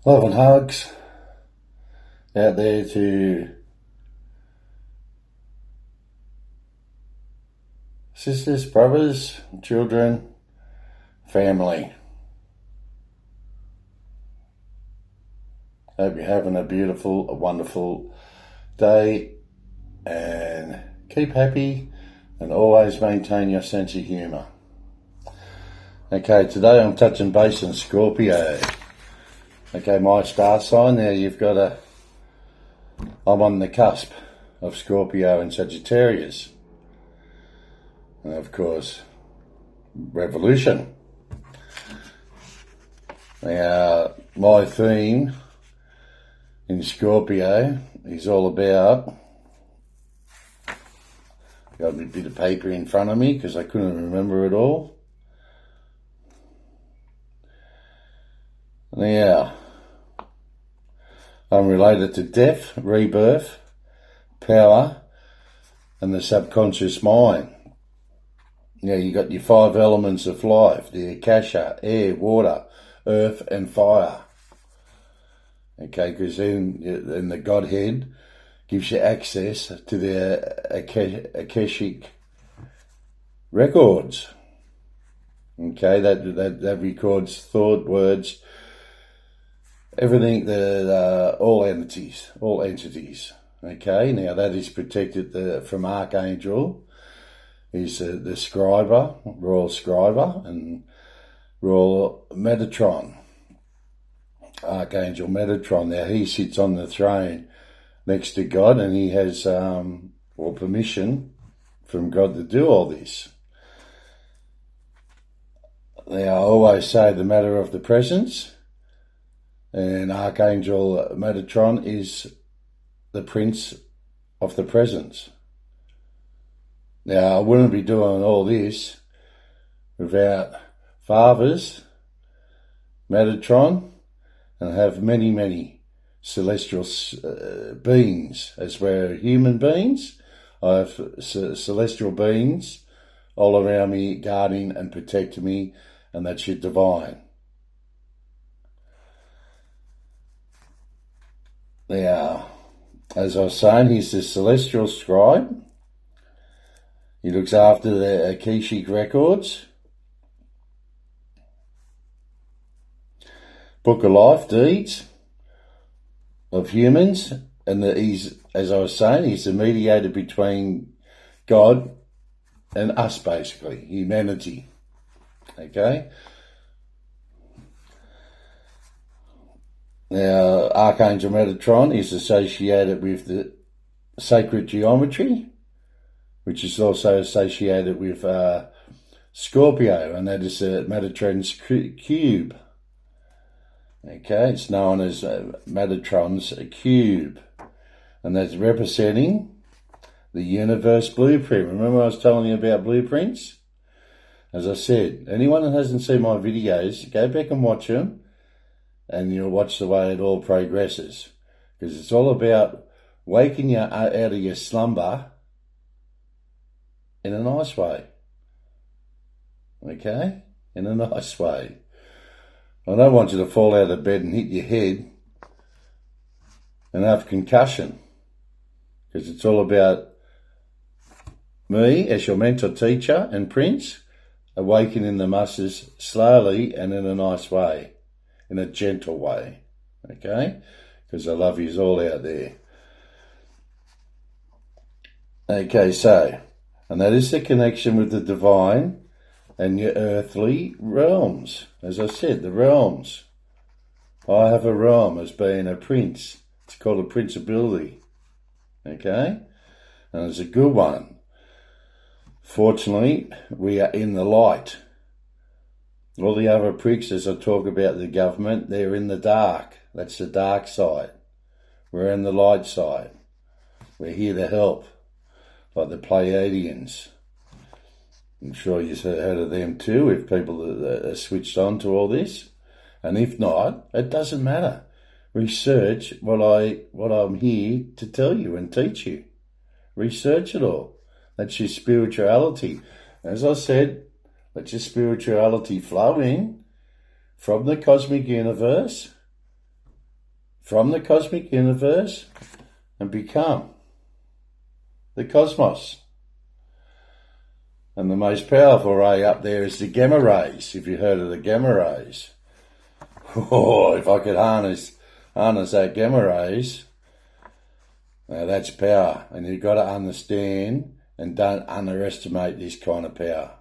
Love and hugs out there to sisters, brothers, children, family. Hope you're having a beautiful, wonderful day, and keep happy and always maintain your sense of humour. Okay, today I'm touching base on Scorpio. Okay, my star sign. Now I'm on the cusp of Scorpio and Sagittarius. And of course, revolution. Now, my theme in Scorpio is all about, got a bit of paper in front of me because I couldn't remember it all. Now, I'm related to death, rebirth, power, and the subconscious mind. Now, you got your 5 elements of life, the akasha, air, water, earth, and fire. Okay, because then the Godhead gives you access to the akashic records. Okay, that records thought, words, everything, all entities. Okay, now that is protected from Archangel, is the scriber, Royal Scriber, and Royal Metatron, Archangel Metatron. Now he sits on the throne next to God, and he has permission from God to do all this. Now I always say the matter of the presence, and Archangel Metatron is the Prince of the Presence. Now, I wouldn't be doing all this without fathers, Metatron, and have many, many celestial beings. As we're human beings, I have celestial beings all around me, guarding and protecting me, and that's your divine. Now, as I was saying, he's the celestial scribe. He looks after the akashic records, book of life deeds of humans, and he's, as I was saying, he's the mediator between God and us, basically, humanity. Okay? Now, Archangel Metatron is associated with the sacred geometry, which is also associated with Scorpio, and that is Metatron's cube. Okay, it's known as Metatron's cube, and that's representing the universe blueprint. Remember I was telling you about blueprints? As I said, anyone that hasn't seen my videos, go back and watch them, and you'll watch the way it all progresses. Because it's all about waking you out of your slumber in a nice way. Okay? In a nice way. I don't want you to fall out of bed and hit your head and have concussion. Because it's all about me, as your mentor teacher and prince, awakening the masses slowly and in a nice way. In a gentle way. Okay? Because I love yous all out there. Okay, so, and that is the connection with the divine and your earthly realms. As I said, the realms. I have a realm as being a prince. It's called a principality. Okay? And it's a good one. Fortunately, we are in the light. All the other pricks, as I talk about the government, they're in the dark. That's the dark side. We're in the light side. We're here to help. Like the Pleiadians. I'm sure you've heard of them too, if people are switched on to all this. And if not, it doesn't matter. Research what I'm here to tell you and teach you. Research it all. That's your spirituality. As I said, let your spirituality flow in from the cosmic universe from the cosmic universe and become the cosmos. And the most powerful ray up there is the gamma rays, if you've heard of the gamma rays. Oh, if I could harness that gamma rays, now that's power. And you've got to understand and don't underestimate this kind of power.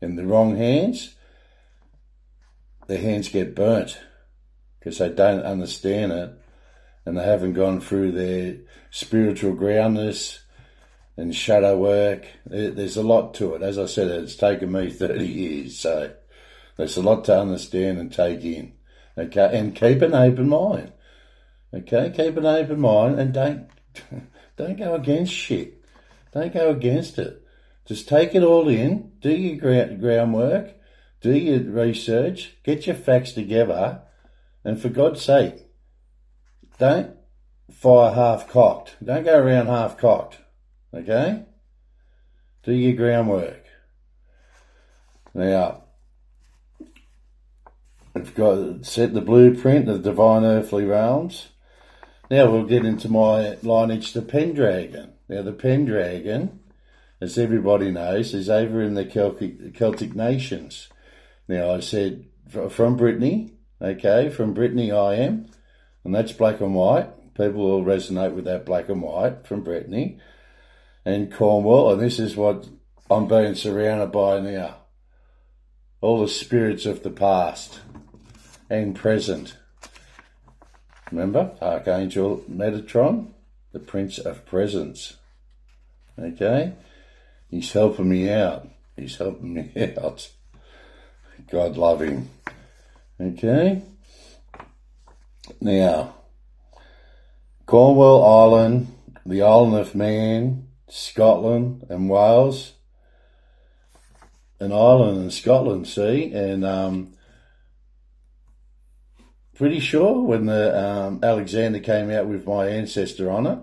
In the wrong hands, the hands get burnt because they don't understand it and they haven't gone through their spiritual groundness and shadow work. There's a lot to it. As I said, it's taken me 30 years, so there's a lot to understand and take in. Okay, and keep an open mind. Okay, keep an open mind and don't go against shit. Don't go against it. Just take it all in, do your groundwork, do your research, get your facts together, and for God's sake, don't fire half-cocked. Don't go around half-cocked. Okay? Do your groundwork. Now, we've got set the blueprint of the divine earthly realms. Now we'll get into my lineage, the Pendragon. Now the Pendragon, as everybody knows, is over in the Celtic nations. Now I said from Brittany, okay, from Brittany I am, and that's black and white. People will resonate with that black and white from Brittany. And Cornwall, and this is what I'm being surrounded by now. All the spirits of the past and present. Remember, Archangel Metatron, the Prince of Presence. Okay? He's helping me out. He's helping me out. God love him. Okay? Now, Cornwall Island, the Island of Man, Scotland and Wales, and Ireland and Scotland, see, and pretty sure when the Alexander came out with my ancestor on it,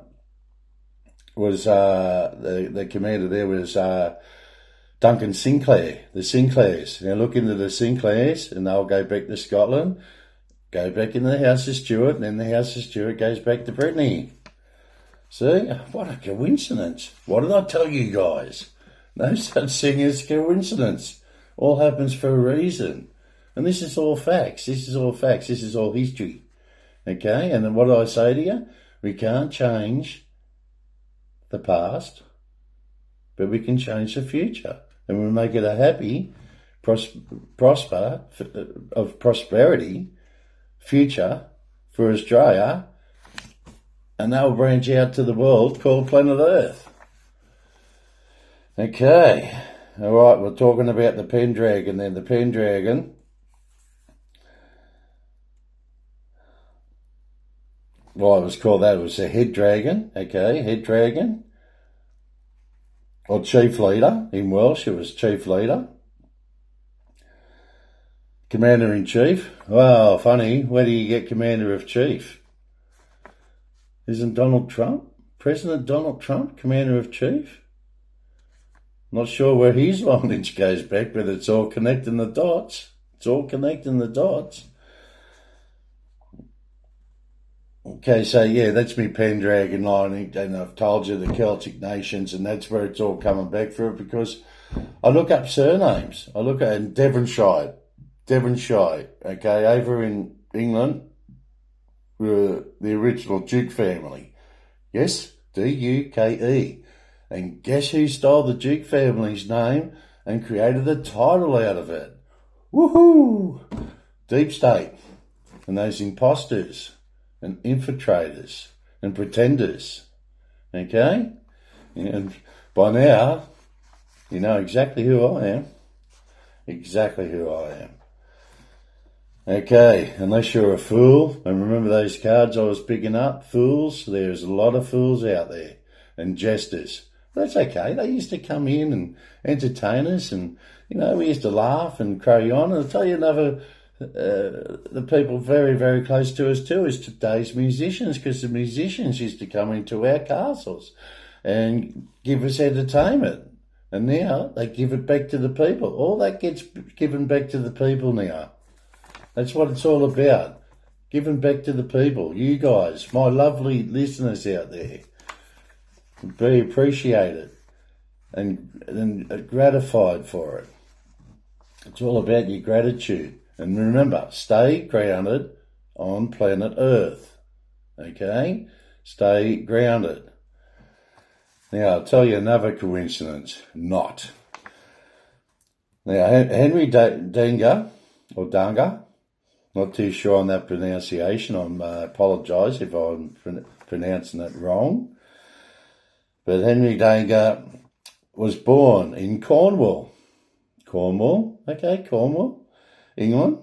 was the commander there was Duncan Sinclair, the Sinclairs. Now look into the Sinclairs and they'll go back to Scotland, go back into the House of Stuart, and then the House of Stuart goes back to Brittany. See, what a coincidence. What did I tell you guys? No such thing as coincidence. All happens for a reason. And this is all facts. This is all facts. This is all history. Okay? And then what do I say to you? We can't change the past, but we can change the future. And we'll make it a happy, prosperity future for Australia. And they'll branch out to the world called planet Earth. Okay. All right, we're talking about the Pendragon then. The Pendragon. Well, it was called that. It was a head dragon. Okay, head dragon. Or chief leader. In Welsh, it was chief leader. Commander-in-chief. Well, funny. Where do you get commander-of-chief? Isn't President Donald Trump, Commander-of-Chief? Not sure where his lineage goes back, but it's all connecting the dots. It's all connecting the dots. Okay, so yeah, that's me Pendragon lineage, and I've told you the Celtic nations, and that's where it's all coming back from, because I look up surnames. I look at Devonshire, okay, over in England, were the original Duke family. Yes, D-U-K-E. And guess who stole the Duke family's name and created a title out of it? Woohoo! Deep State. And those imposters and infiltrators and pretenders. Okay? And by now, you know exactly who I am. Exactly who I am. Okay, unless you're a fool, and remember those cards I was picking up, fools, there's a lot of fools out there, and jesters. But that's okay, they used to come in and entertain us, and, you know, we used to laugh and carry on. And I'll tell you another, the people very, very close to us too is today's musicians, because the musicians used to come into our castles and give us entertainment. And now they give it back to the people. All that gets given back to the people now. That's what it's all about. giving back to the people, you guys, my lovely listeners out there. Be appreciated and gratified for it. It's all about your gratitude. And remember, stay grounded on planet Earth. Okay? Stay grounded. Now, I'll tell you another coincidence. Not. Now, Henry Danga, or Danga, not too sure on that pronunciation. I apologise if I'm pronouncing it wrong. But Henry Danga was born in Cornwall. Cornwall, England.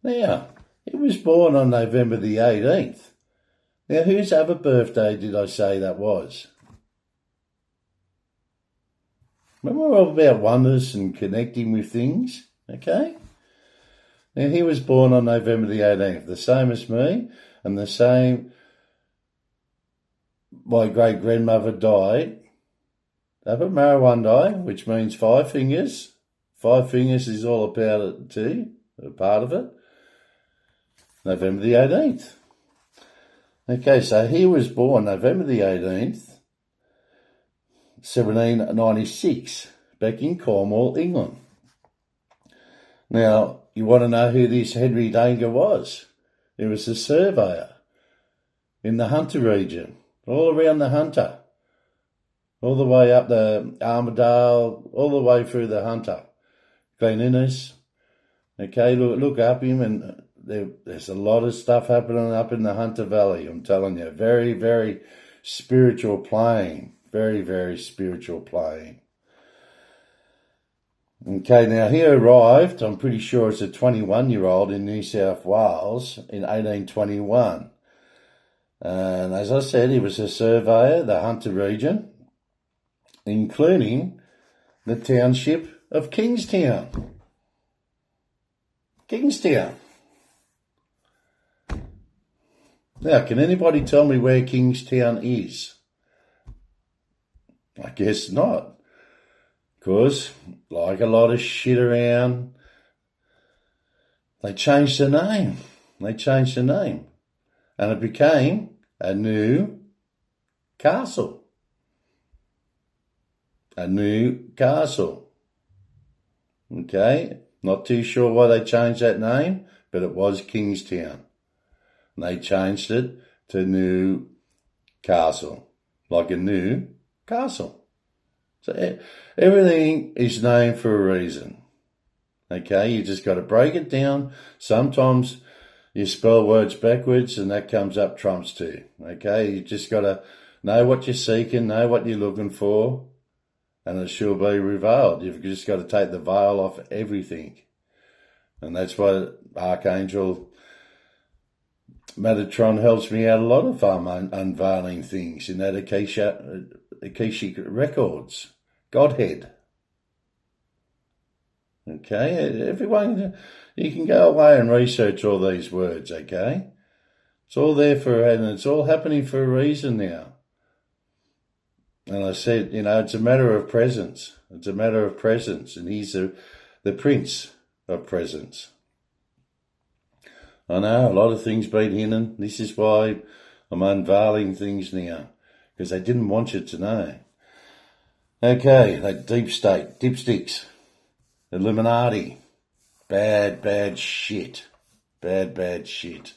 Now, he was born on November the 18th. Now, whose other birthday did I say that was? Remember, we're all about oneness and connecting with things, okay? Now, he was born on November the 18th, the same as me, and the same, my great-grandmother died of a Marijuana, which means 5 fingers. 5 fingers is all about it too, a part of it. November the 18th. Okay, so he was born November the 18th, 1796, back in Cornwall, England. Now, you want to know who this Henry Danga was? He was a surveyor in the Hunter region, all around the Hunter, all the way up the Armadale, all the way through the Hunter. Glen Innes. Okay, look up him, and there's a lot of stuff happening up in the Hunter Valley, I'm telling you. Very, very spiritual playing. Very, very spiritual playing. Okay, now he arrived, I'm pretty sure it's a 21-year-old in New South Wales in 1821. And as I said, he was a surveyor, the Hunter region, including the township of Kingstown. Kingstown. Now, can anybody tell me where Kingstown is? I guess not. Because, like a lot of shit around, they changed the name. And it became a new castle. Okay, not too sure why they changed that name, but it was Kingstown. And they changed it to New Castle, like a new castle. So everything is named for a reason. Okay, you just got to break it down. Sometimes you spell words backwards and that comes up trumps too. Okay, you just got to know what you're seeking, know what you're looking for, and it shall be revealed. You've just got to take the veil off everything. And that's why Archangel Metatron helps me out a lot of unveiling things in that Akashic records. Godhead. Okay, everyone, you can go away and research all these words, okay? It's all there and it's all happening for a reason now. And I said, it's a matter of presence. It's a matter of presence. And he's the Prince of Presence. I know, a lot of things been hidden. This is why I'm unveiling things now. Because they didn't want you to know. Okay, that deep state, dipsticks, Illuminati, bad shit. Bad shit.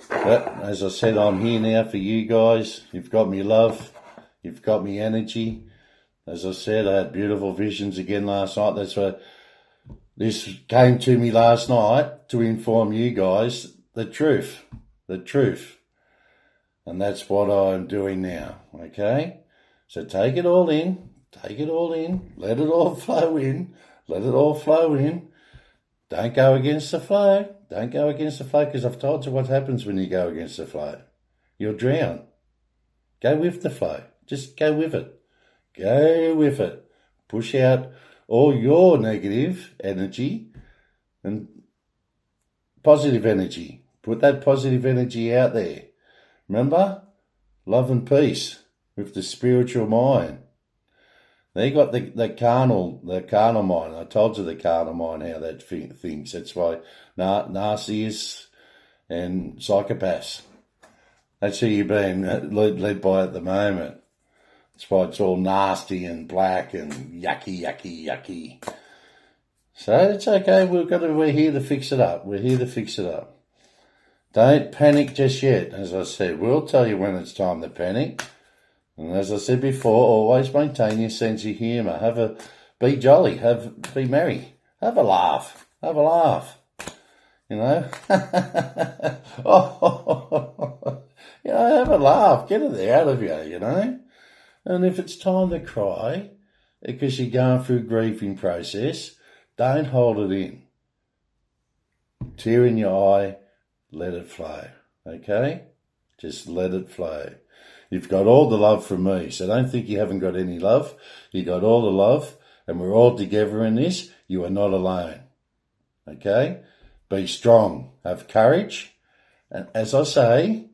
But, as I said, I'm here now for you guys. You've got me love. You've got me energy. As I said, I had beautiful visions again last night. That's why this came to me last night to inform you guys the truth. And that's what I'm doing now, okay? So take it all in, let it all flow in, Don't go against the flow, because I've told you what happens when you go against the flow. You'll drown. Go with the flow. Just go with it. Push out all your negative energy and positive energy. Put that positive energy out there. Remember? Love and peace with the spiritual mind. They got the carnal mind. I told you the carnal mind, how that thinks. That's why Narcissus and psychopaths. That's who you're being led by at the moment. That's why it's all nasty and black and yucky, yucky, yucky. So it's okay. We're here to fix it up. We're here to fix it up. Don't panic just yet. As I said, we'll tell you when it's time to panic. And as I said before, always maintain your sense of humour. Be jolly. Be merry. Have a laugh. Have a laugh. You know? You know, have a laugh. Get it out of you, you know? And if it's time to cry, because you're going through a grieving process, don't hold it in. Tear in your eye, let it flow, okay? Just let it flow. You've got all the love from me, so don't think you haven't got any love. You got all the love, and we're all together in this. You are not alone, okay? Be strong, have courage, and as I say,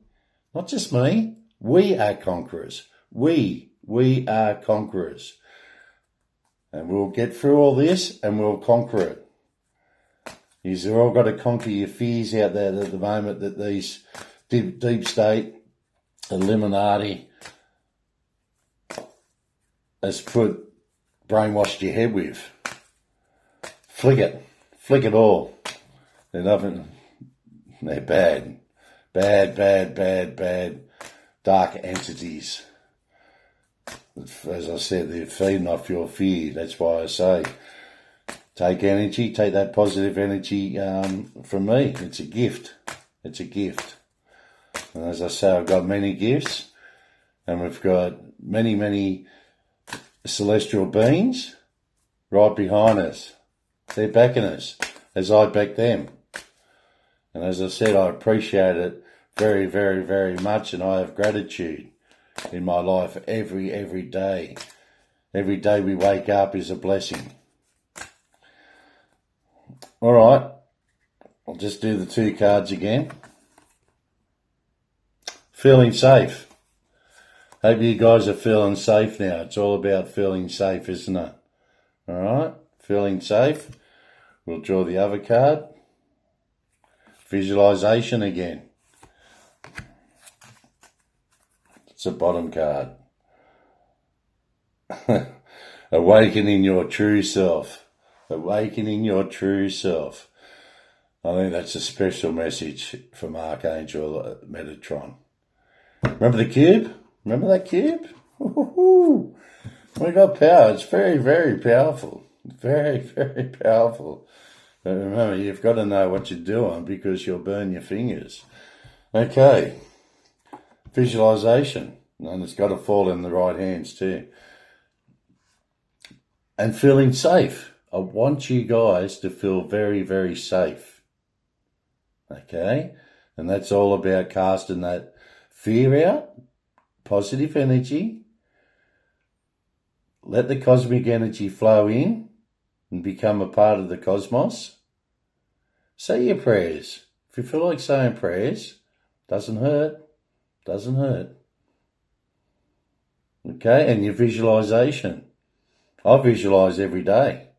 not just me, we are conquerors. We are conquerors. And we'll get through all this and we'll conquer it. You've all got to conquer your fears out there at the moment that these deep state, Illuminati, has brainwashed your head with. Flick it all. They're bad. Bad, dark entities. As I said, they're feeding off your fear. That's why I say, take that positive energy from me. It's a gift. It's a gift. And as I say, I've got many gifts, and we've got many celestial beings right behind us. They're backing us as I back them. And as I said, I appreciate it very, very, very much, and I have gratitude in my life every day. Every day we wake up is a blessing. All right, I'll just do the 2 cards again. Feeling safe. Hope you guys are feeling safe now. It's all about feeling safe, isn't it? All right, feeling safe. We'll draw the other card. Visualization again. It's a bottom card. Awakening your true self. Awakening your true self. I think that's a special message from Archangel Metatron. Remember the cube? Remember that cube? We got power. It's very, very powerful. Very, very powerful. But remember, you've got to know what you're doing because you'll burn your fingers. Okay. Visualization. And it's got to fall in the right hands too. And feeling safe. I want you guys to feel very, very safe. Okay? And that's all about casting that fear out, positive energy. Let the cosmic energy flow in and become a part of the cosmos. Say your prayers. If you feel like saying prayers, doesn't hurt. Doesn't hurt. Okay, and your visualization. I visualize every day.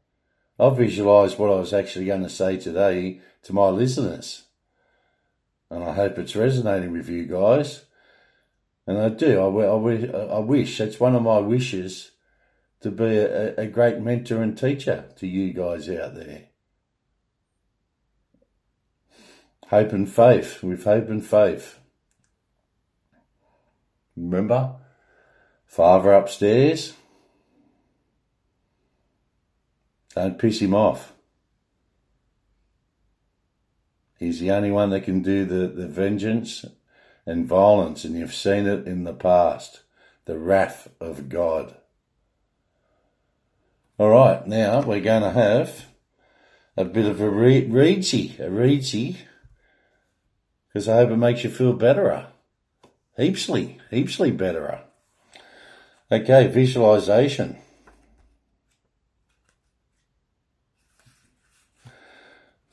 I visualize what I was actually going to say today to my listeners. And I hope it's resonating with you guys. And I do. I wish. That's one of my wishes, to be a great mentor and teacher to you guys out there. Hope and faith. With hope and faith. Remember, Father upstairs, don't piss him off. He's the only one that can do the vengeance and violence, and you've seen it in the past. The wrath of God. All right, now we're going to have a bit of a readsy, because I hope it makes you feel betterer. Heapsly betterer. Okay, visualization.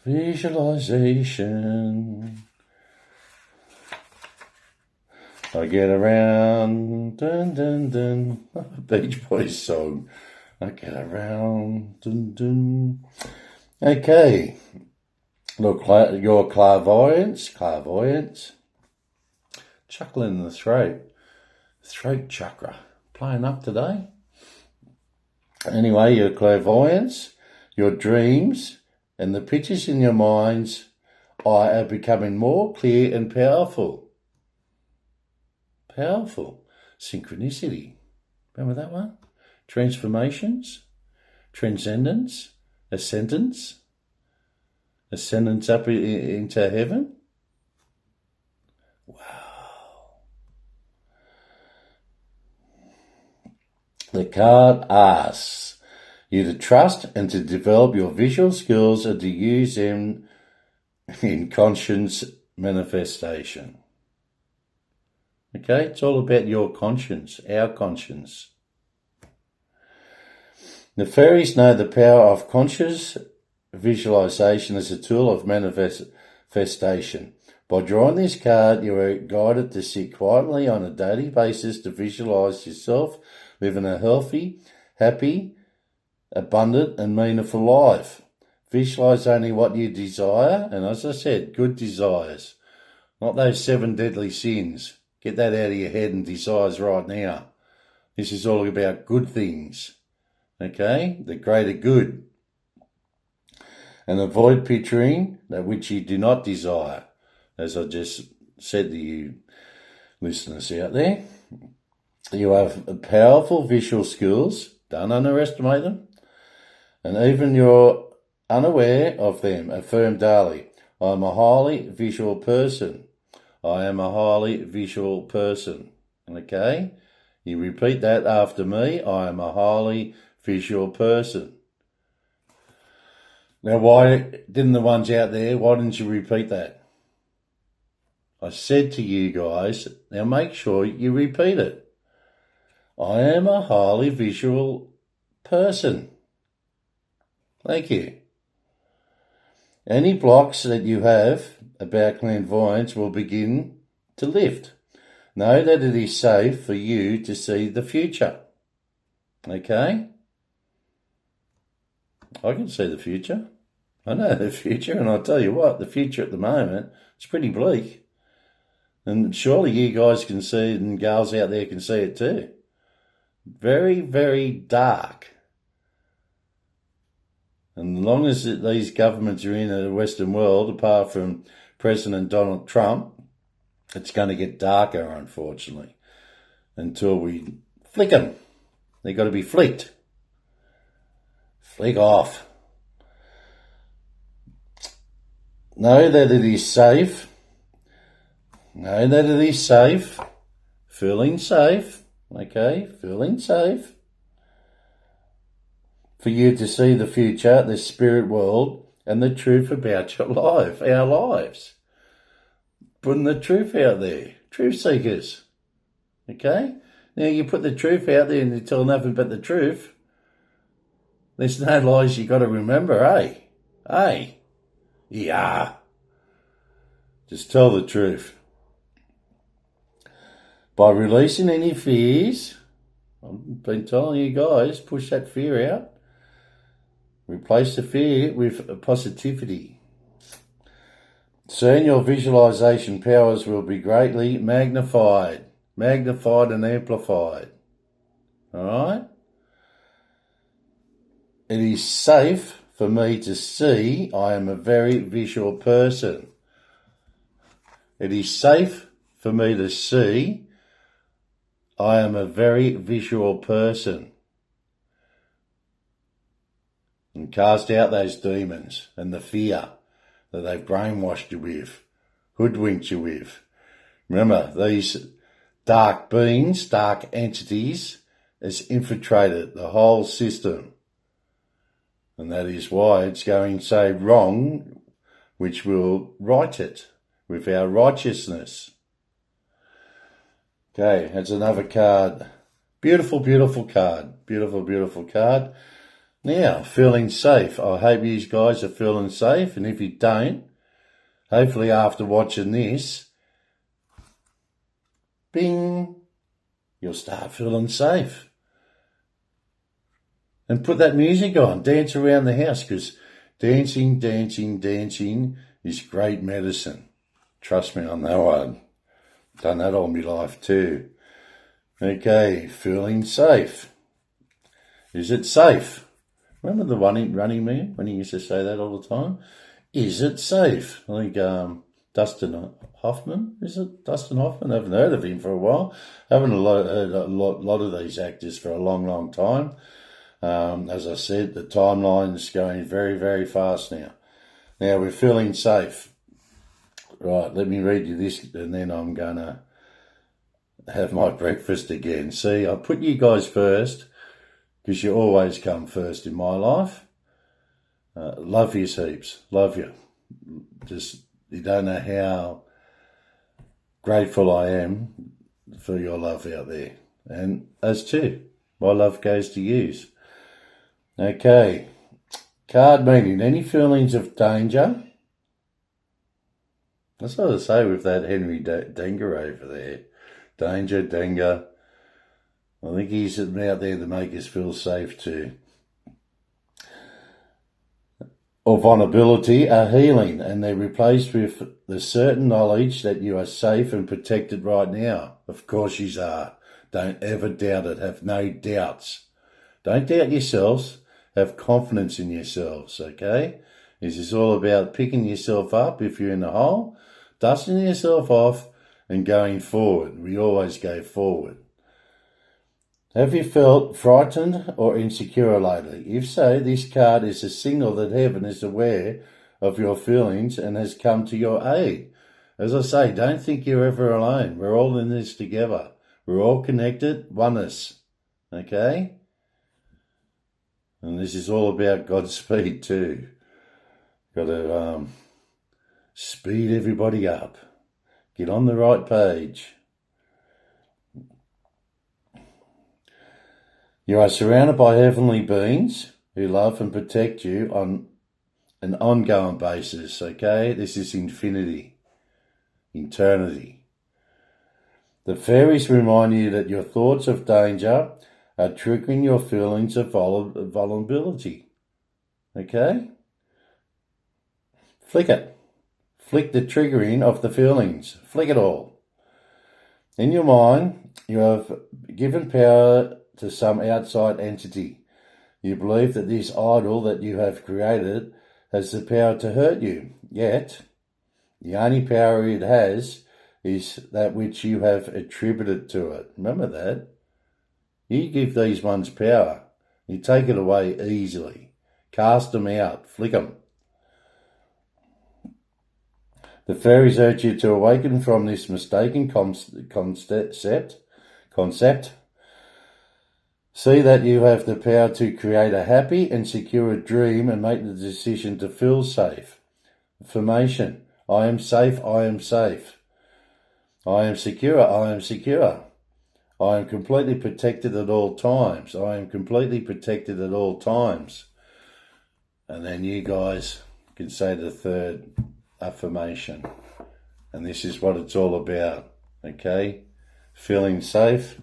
Visualization. I get around, dun dun dun. Beach Boys song. I get around, dun dun. Okay, Look, your clairvoyance, chuckling in the throat chakra, playing up today. Anyway, your clairvoyance, your dreams, and the pictures in your mind's eye are becoming more clear and powerful. Powerful. Synchronicity. Remember that one? Transformations, transcendence, ascendance up into heaven. Wow. The card asks you to trust and to develop your visual skills and to use them in conscious manifestation. Okay, it's all about your conscience, our conscience. The fairies know the power of conscious visualization as a tool of manifestation. By drawing this card, you are guided to sit quietly on a daily basis to visualize yourself living a healthy, happy, abundant and meaningful life. Visualize only what you desire, and as I said, good desires, not those 7 deadly sins. Get that out of your head and desires right now. This is all about good things, okay? The greater good. And avoid picturing that which you do not desire, as I just said to you listeners out there. You have powerful visual skills, don't underestimate them, and even you're unaware of them. Affirm daily, I am a highly visual person. I am a highly visual person. Okay? You repeat that after me. I am a highly visual person. Now, why didn't the ones out there, why didn't you repeat that? I said to you guys, now make sure you repeat it. I am a highly visual person. Thank you. Any blocks that you have about clairvoyance will begin to lift. Know that it is safe for you to see the future. Okay? I can see the future. I know the future, and I'll tell you what, the future at the moment is pretty bleak. And surely you guys can see it, and girls out there can see it too. Very, very dark. And as long as these governments are in the Western world, apart from President Donald Trump, it's going to get darker, unfortunately, until we flick them. They've got to be flicked. Flick off. Know that it is safe. Know that it is safe. Feeling safe. Okay, feeling safe. For you to see the future, the spirit world, and the truth about your life, our lives. Putting the truth out there. Truth seekers. Okay? Now you put the truth out there and you tell nothing but the truth. There's no lies you got to remember, eh? Hey? Yeah. Just tell the truth. By releasing any fears, I've been telling you guys, push that fear out. Replace the fear with positivity. Soon your visualization powers will be greatly magnified and amplified. All right? It is safe for me to see I am a very visual person. It is safe for me to see I am a very visual person. And cast out those demons and the fear that they've brainwashed you with, hoodwinked you with. Remember, these dark beings, dark entities, has infiltrated the whole system. And that is why it's going so wrong, which will right it with our righteousness. Okay, that's another card. Beautiful, beautiful card. Beautiful, beautiful card. Now, feeling safe. I hope you guys are feeling safe, and if you don't, hopefully after watching this, bing, you'll start feeling safe. And put that music on. Dance around the house, because dancing is great medicine. Trust me on that one. Done that all my life too. Okay, feeling safe. Is it safe? Remember the Running Man when he used to say that all the time? Is it safe? I think Dustin Hoffman, is it? Dustin Hoffman? I haven't heard of him for a while. I haven't heard a lot of these actors for a long, long time. As I said, the timeline's going very, very fast now. Now we're feeling safe. Right, let me read you this and then I'm going to have my breakfast again. See, I put you guys first because you always come first in my life. Love you heaps. Love you. Just, you don't know how grateful I am for your love out there. And as too, my love goes to yous. Okay. Card meaning. Any feelings of danger? That's what I say with that Henry Denga over there. Danger. I think he's out there to make us feel safe too. Or vulnerability are healing, and they're replaced with the certain knowledge that you are safe and protected right now. Of course you are. Don't ever doubt it. Have no doubts. Don't doubt yourselves. Have confidence in yourselves, okay? This is all about picking yourself up if you're in a hole, dusting yourself off, and going forward. We always go forward. Have you felt frightened or insecure lately? If so, this card is a signal that heaven is aware of your feelings and has come to your aid. As I say, don't think you're ever alone. We're all in this together. We're all connected, oneness. Okay? And this is all about God's speed too. Got to speed everybody up. Get on the right page. You are surrounded by heavenly beings who love and protect you on an ongoing basis, okay? This is infinity, eternity. The fairies remind you that your thoughts of danger are triggering your feelings of vulnerability, okay? Flick it. Flick the triggering of the feelings. Flick it all. In your mind, you have given power to some outside entity. You believe that this idol that you have created has the power to hurt you. Yet, the only power it has is that which you have attributed to it. Remember that. You give these ones power. You take it away easily. Cast them out. Flick them. The fairies urge you to awaken from this mistaken concept. See that you have the power to create a happy and secure dream and make the decision to feel safe. Affirmation. I am safe, I am safe. I am secure, I am secure. I am completely protected at all times. I am completely protected at all times. And then you guys can say the third affirmation. And this is what it's all about, okay? Feeling safe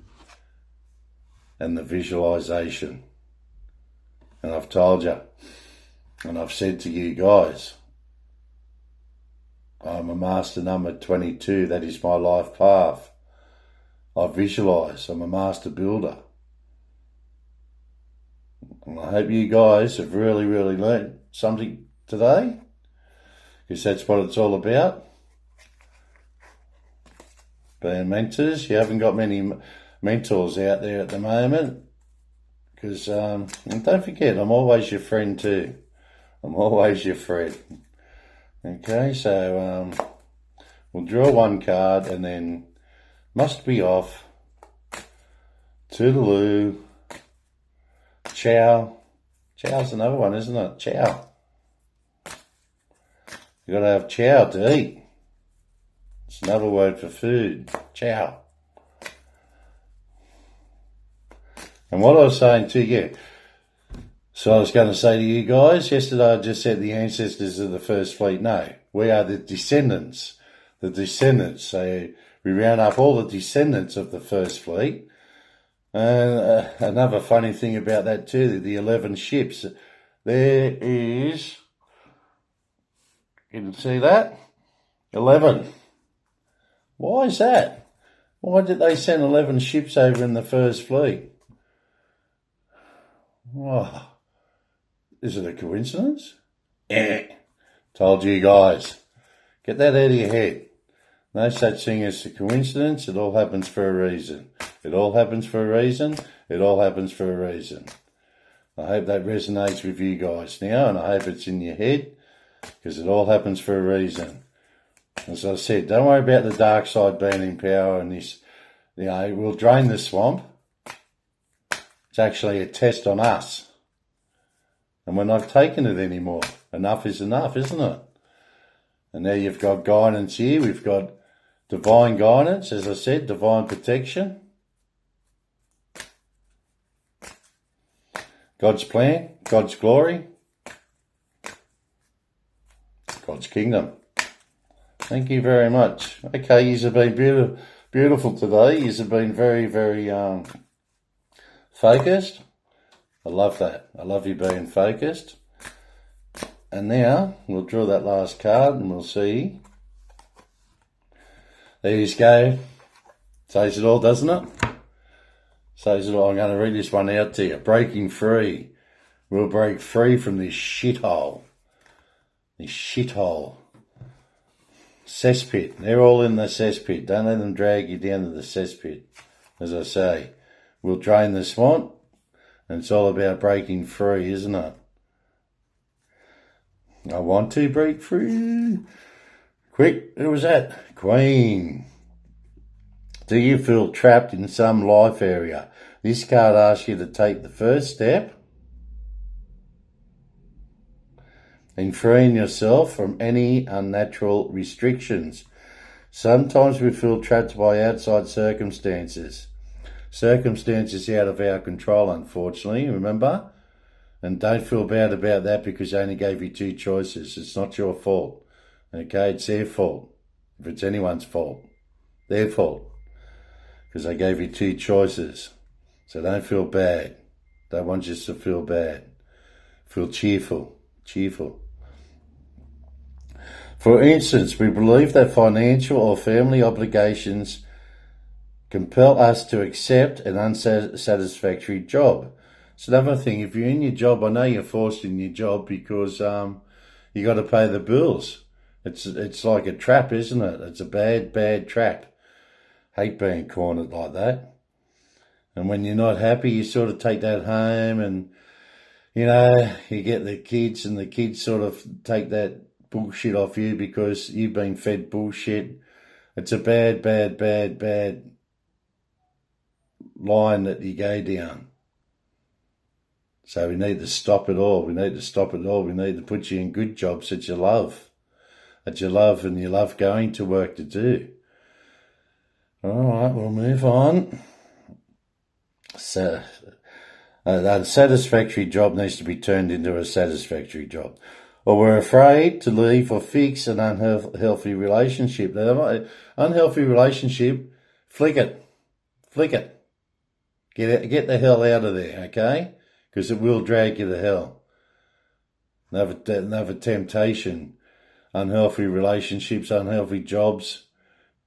and the visualization. And I've told you, and I've said to you guys, I'm a master number 22. That is my life path. I visualise. I'm a master builder. And I hope you guys have really, really learned something today, because that's what it's all about. Being mentors. You haven't got many mentors out there at the moment, because and don't forget, I'm always your friend too. I'm always your friend. Okay, so we'll draw one card and then must be off. Toodaloo. Ciao. Ciao's another one, isn't it? Ciao. You got to have chow to eat. It's another word for food. Ciao. And what I was saying to you, so I was going to say to you guys, yesterday I just said the ancestors of the First Fleet. No, we are the descendants. The descendants. So we round up all the descendants of the First Fleet. And another funny thing about that too, the 11 ships. There is You can see that? 11. Why is that? Why did they send 11 ships over in the first fleet? Oh, is it a coincidence? Told you guys. Get that out of your head. No such thing as a coincidence. It all happens for a reason. It all happens for a reason. It all happens for a reason. I hope that resonates with you guys now, and I hope it's in your head, because it all happens for a reason. As I said, don't worry about the dark side being in power and this, we'll drain the swamp. It's actually a test on us. And we're not taking it anymore. Enough is enough, isn't it? And now you've got guidance here. We've got divine guidance, as I said, divine protection. God's plan, God's glory, God's kingdom. Thank you very much. Okay, you have been beautiful today. You have been very, very focused. I love that. I love you being focused. And now we'll draw that last card and we'll see. There you go. Says it all, doesn't it? Says it all. I'm going to read this one out to you. Breaking free. We'll break free from this shithole. This shithole. Cesspit. They're all in the cesspit. Don't let them drag you down to the cesspit. As I say, we'll drain the swamp. And it's all about breaking free, isn't it? I want to break free. Quick, who was that? Queen. Do you feel trapped in some life area? This card asks you to take the first step in freeing yourself from any unnatural restrictions. Sometimes we feel trapped by outside circumstances. Circumstances out of our control, unfortunately, remember? And don't feel bad about that because they only gave you two choices. It's not your fault. Okay, it's their fault. If it's anyone's fault, their fault. Because they gave you two choices. So don't feel bad. Don't want you to feel bad. Feel cheerful. Cheerful. For instance, we believe that financial or family obligations compel us to accept an unsatisfactory job. It's another thing, if you're in your job, I know you're forced in your job because you got to pay the bills. It's like a trap, isn't it? It's a bad, bad trap. Hate being cornered like that. And when you're not happy, you sort of take that home and, you get the kids and the kids sort of take that bullshit off you because you've been fed bullshit. It's a bad, bad, bad, bad line that you go down. So we need to stop it all. We need to stop it all. We need to put you in good jobs that you love. That you love and you love going to work to do. All right, we'll move on. So, that satisfactory job needs to be turned into a satisfactory job. Or we're afraid to leave or fix an unhealthy relationship. Now, unhealthy relationship, flick it. Flick it. Get the hell out of there, okay? Because it will drag you to hell. Another temptation. Unhealthy relationships, unhealthy jobs.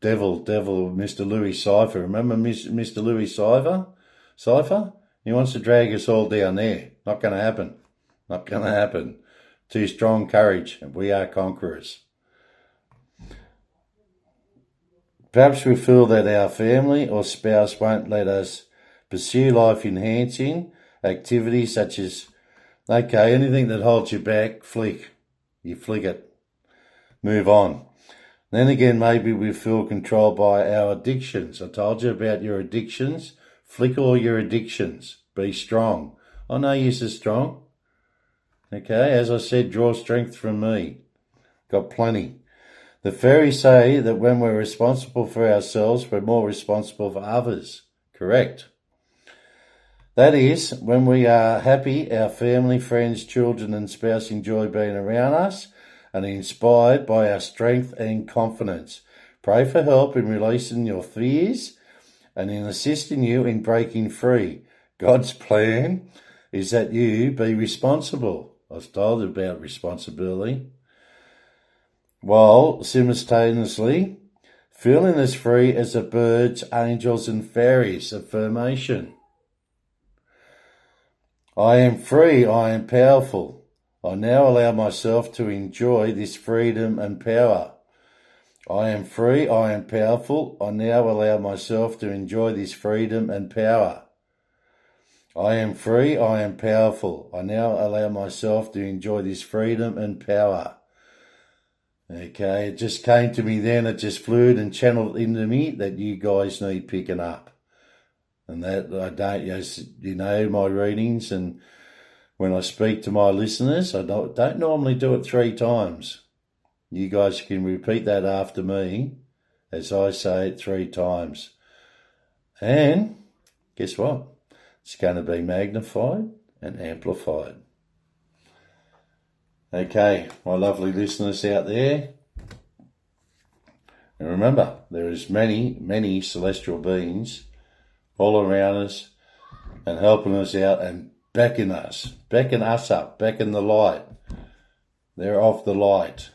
Devil, Mr. Louis Cypher. Remember Mr. Louis Cypher? He wants to drag us all down there. Not going to happen. Not going to happen. Too strong courage, and we are conquerors. Perhaps we feel that our family or spouse won't let us pursue life-enhancing activities such as, anything that holds you back, flick. You flick it. Move on. Then again, maybe we feel controlled by our addictions. I told you about your addictions. Flick all your addictions. Be strong. I know you're so strong. Okay, as I said, draw strength from me. Got plenty. The fairies say that when we're responsible for ourselves, we're more responsible for others. Correct. That is, when we are happy, our family, friends, children and spouse enjoy being around us and inspired by our strength and confidence. Pray for help in releasing your fears and in assisting you in breaking free. God's plan is that you be responsible. I was told about responsibility. while simultaneously feeling as free as the birds, angels and fairies. Affirmation. I am free, I am powerful. I now allow myself to enjoy this freedom and power. I am free, I am powerful. I now allow myself to enjoy this freedom and power. I am free, I am powerful. I now allow myself to enjoy this freedom and power. Okay, it just came to me then, it just flew and channeled into me that you guys need picking up. And that I don't, you know, my readings, and when I speak to my listeners, I don't normally do it 3 times. You guys can repeat that after me as I say it 3 times. And guess what? It's going to be magnified and amplified. Okay, my lovely listeners out there. And remember, there is many, many celestial beings all around us and helping us out and backing us up, backing the light. They're off the light.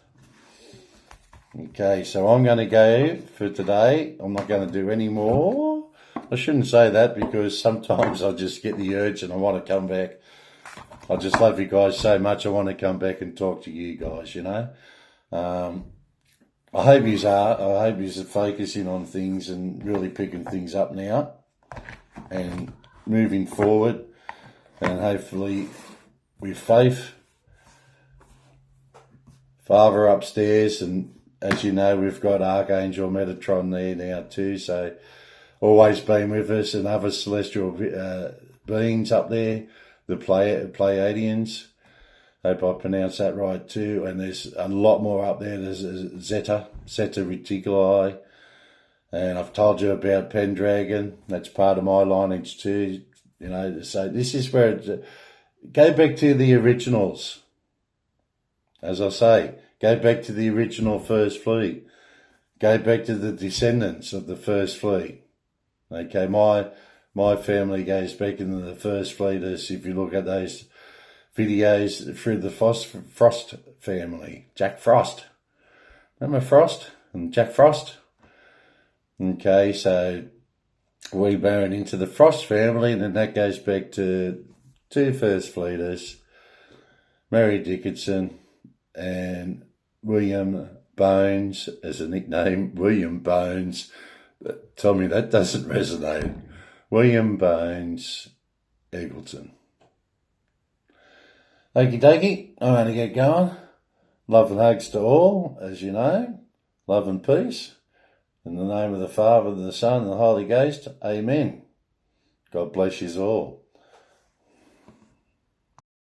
Okay, so I'm going to go for today. I'm not going to do any more. I shouldn't say that because sometimes I just get the urge and I want to come back. I just love you guys so much. I want to come back and talk to you guys, you know. I hope you are. I hope you're focusing on things and really picking things up now and moving forward. And hopefully with faith, Father upstairs, and as you know, we've got Archangel Metatron there now too, so always been with us, and other celestial beings up there, the Pleiadians. Hope I pronounced that right too. And there's a lot more up there. There's Zeta Reticuli. And I've told you about Pendragon. That's part of my lineage too. You know, so this is where go back to the originals. As I say, go back to the original First Fleet. Go back to the descendants of the First Fleet. Okay, my family goes back into the First Fleet. As if you look at those videos through the Frost family, Jack Frost. Remember Frost and Jack Frost? Okay, so we burn into the Frost family, and then that goes back to 2 First Fleeters, Mary Dickinson and William Bones as a nickname. William Bones. Tell me that doesn't resonate. William Bones Eggleton. Okie dokie, I'm going to get going. Love and hugs to all, as you know. Love and peace. In the name of the Father, and the Son, and the Holy Ghost. Amen. God bless you all.